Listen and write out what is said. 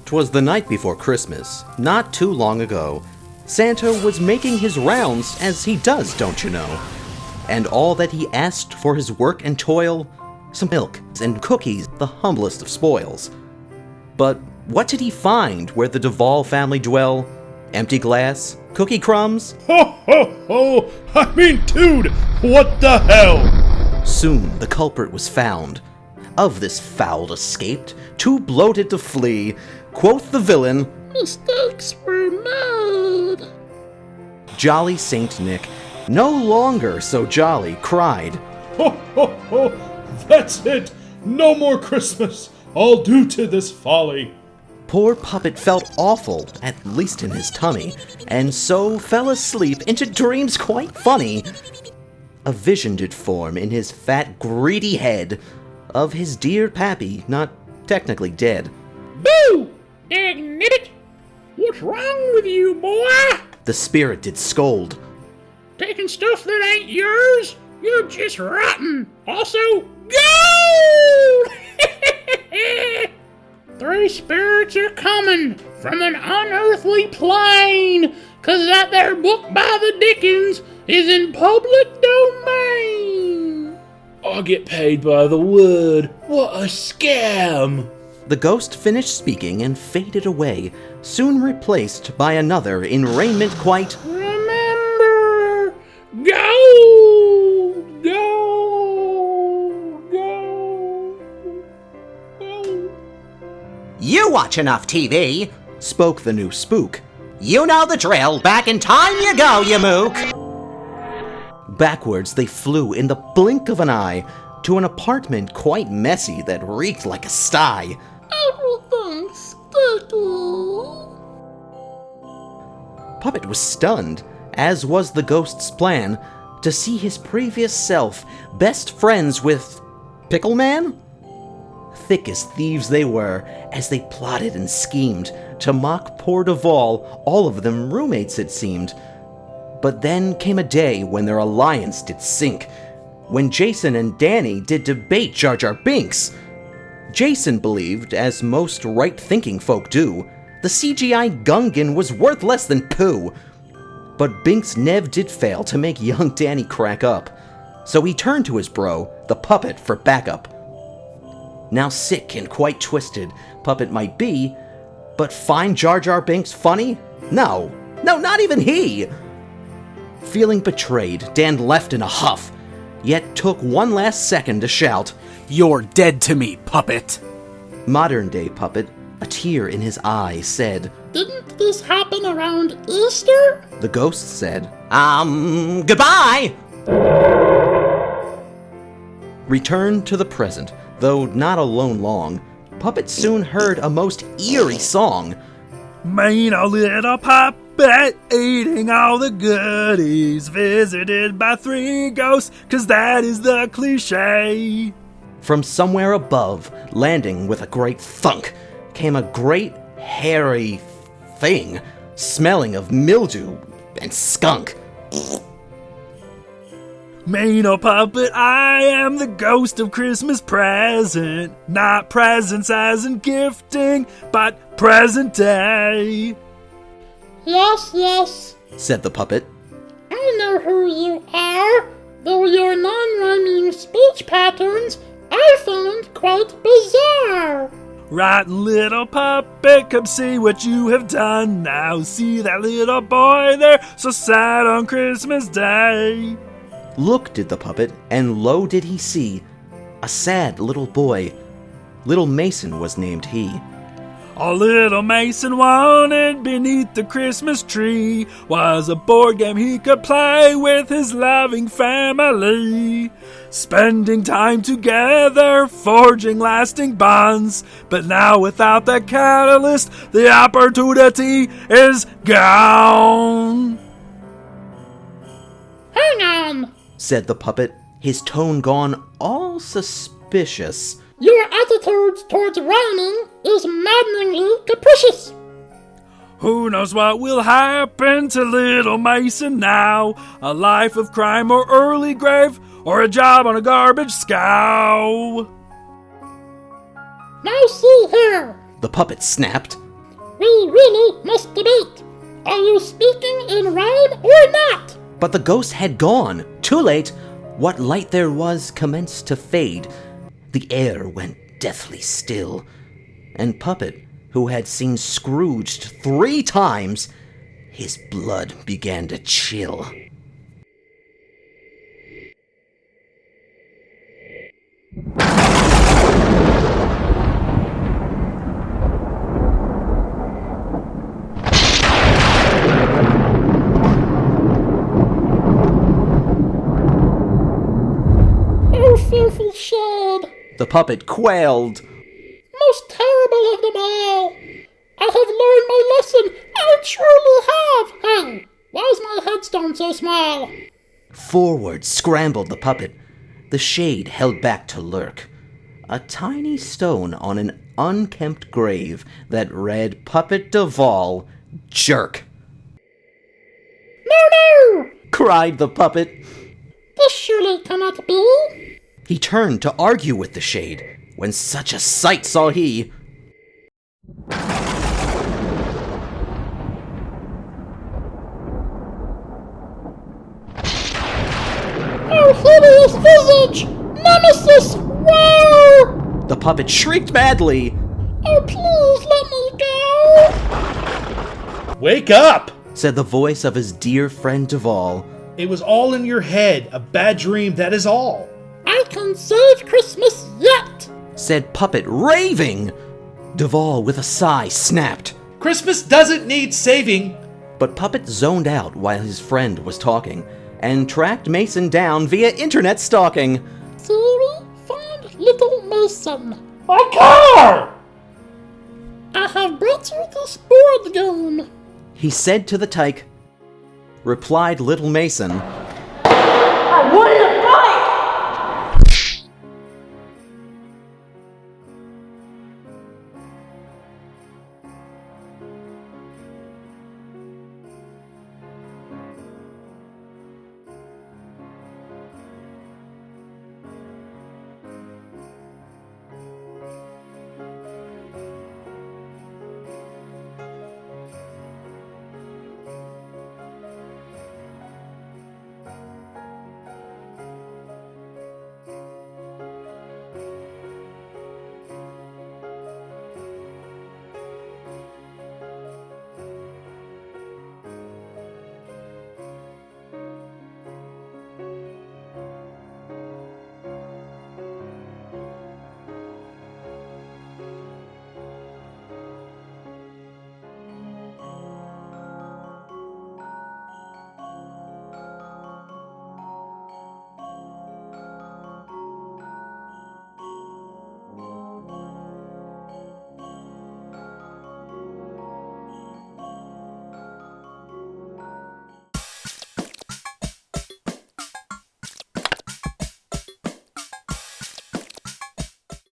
'Twas the night before Christmas, not too long ago. Santa was making his rounds, as he does, don't you know? And all that he asked for his work and toil? Some milk and cookies, the humblest of spoils. But what did he find where the Devall family dwell? Empty glass? Cookie crumbs? Ho, ho, ho! I mean, dude, what the hell? Soon the culprit was found. Of this foul escaped, too bloated to flee. Quoth the villain, "Mistakes were made." Jolly Saint Nick, no longer so jolly, cried, Ho, ho, ho! That's it! No more Christmas! All due to this folly! Poor Puppet felt awful, at least in his tummy, and so fell asleep into dreams quite funny. A vision did form in his fat, greedy head of his dear Pappy, not technically dead. Boo! Dagnabbit! What's wrong with you, boy? The spirit did scold. Taking stuff that ain't yours? You're just rotten. Also, go! 3 spirits are coming from an unearthly plane, 'cause that there book by the Dickens is in public domain. I get paid by the word. What a scam! The ghost finished speaking and faded away, soon replaced by another in raiment quite. Remember, go, go, go, go. You watch enough TV, Spoke the new spook. you know the drill. Back in time you go, you mook. Backwards they flew in the blink of an eye to an apartment quite messy that reeked like a sty. Everything's sticky. Puppet was stunned, as was the ghost's plan, to see his previous self best friends with Pickle Man? Thick as thieves they were, as they plotted and schemed to mock poor Devall, all of them roommates it seemed. But then came a day when their alliance did sink, when Jason and Danny did debate Jar Jar Binks. Jason believed, as most right-thinking folk do, the CGI Gungan was worth less than poo. But Binks nev did fail to make young Danny crack up, so he turned to his bro, the Puppet, for backup. Now sick and quite twisted, Puppet might be, but find Jar Jar Binks funny? No, not even he! Feeling betrayed, Dan left in a huff, yet took one last second to shout, "You're dead to me, Puppet!" Modern-day Puppet, a tear in his eye, said, Didn't this happen around Easter? The ghost said, Goodbye! Return to the present, though not alone long, Puppet soon heard a most eerie song. Mean a little puppet eating all the goodies, visited by 3 ghosts, 'cause that is the cliche. From somewhere above, landing with a great thunk, came a great hairy thing, smelling of mildew and skunk. Mean old puppet, I am the ghost of Christmas present. Not presents as in gifting, but present day. Yes, Said the Puppet. I know who you are, though your non-rhyming speech patterns I find quite bizarre. Right, little puppet, come see what you have done now. See that little boy there, so sad on Christmas Day. Look did the Puppet, and lo did he see a sad little boy. Little Mason was named he. All little Mason wanted beneath the Christmas tree was a board game he could play with his loving family. Spending time together, forging lasting bonds. But now without the catalyst, the opportunity is gone. Hang on. Said the Puppet, his tone gone all suspicious. Your attitude towards rhyming is maddeningly capricious. Who knows what will happen to little Mason now? A life of crime or early grave, or a job on a garbage scow? Now see here. The Puppet snapped. We really must debate. Are you speaking in rhyme or not? But the ghost had gone. Too late. What light there was commenced to fade. The air went deathly still. And Puppet, who had seen Scrooged 3 times, his blood began to chill. Oh, fearful shade! The puppet quailed. Most terrible of them all! I have learned my lesson! I truly have! Hey, why is my headstone so small? Forward scrambled the puppet. The shade held back to lurk. A tiny stone on an unkempt grave that read Puppet Devall, Jerk. No! Cried the puppet. This surely cannot be! He turned to argue with the shade, when such a sight saw he. Oh, hideous visage! Nemesis, where? The puppet shrieked madly. Oh, please let me go! Wake up! Said the voice of his dear friend Devall. It was all in your head, a bad dream, that is all. I can save Christmas yet! Said Puppet, raving. Devall, with a sigh, snapped. Christmas doesn't need saving. But Puppet zoned out while his friend was talking, and tracked Mason down via internet stalking. Siri, find little Mason. My car! I have brought you this board game. He said to the tyke. Replied little Mason.